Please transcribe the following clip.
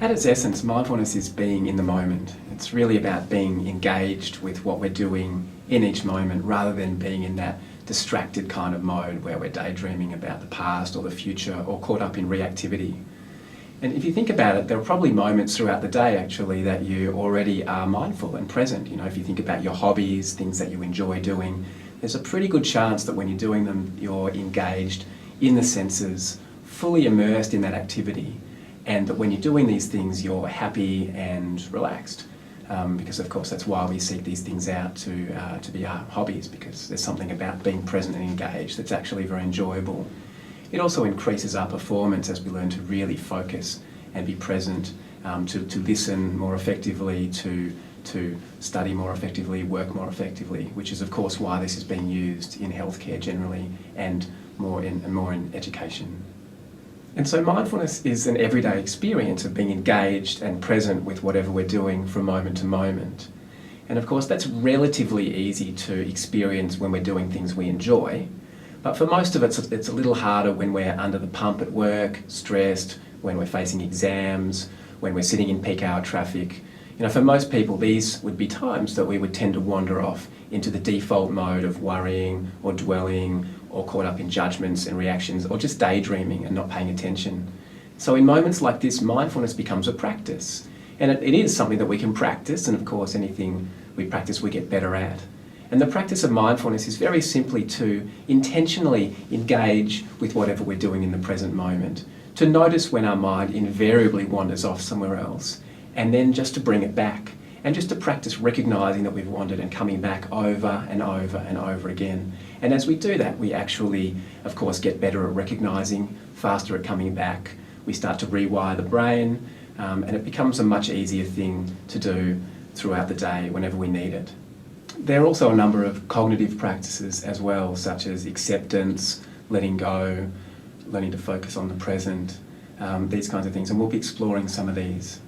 At its essence, mindfulness is being in the moment. It's really about being engaged with what we're doing in each moment rather than being in that distracted kind of mode where we're daydreaming about the past or the future or caught up in reactivity. And if you think about it, there are probably moments throughout the day actually that you already are mindful and present. You know, if you think about your hobbies, things that you enjoy doing, there's a pretty good chance that when you're doing them, you're engaged in the senses, fully immersed in that activity, and that when you're doing these things, you're happy and relaxed. Because of course that's why we seek these things out to be our hobbies, because there's something about being present and engaged that's actually very enjoyable. It also increases our performance as we learn to really focus and be present, to listen more effectively, to study more effectively, work more effectively, which is of course why this is being used in healthcare generally and more in education. And so mindfulness is an everyday experience of being engaged and present with whatever we're doing from moment to moment. And of course that's relatively easy to experience when we're doing things we enjoy. But for most of it, it's a little harder when we're under the pump at work, stressed, when we're facing exams, when we're sitting in peak hour traffic. You know, for most people, these would be times that we would tend to wander off into the default mode of worrying or dwelling or caught up in judgments and reactions or just daydreaming and not paying attention. So in moments like this, mindfulness becomes a practice. And it is something that we can practice, and of course anything we practice we get better at. And the practice of mindfulness is very simply to intentionally engage with whatever we're doing in the present moment, to notice when our mind invariably wanders off somewhere else, and then just to bring it back, and just to practice recognising that we've wandered and coming back over and over and over again. And as we do that, we actually, of course, get better at recognising, faster at coming back. We start to rewire the brain, and it becomes a much easier thing to do throughout the day whenever we need it. There are also a number of cognitive practices as well, such as acceptance, letting go, learning to focus on the present, these kinds of things, and we'll be exploring some of these.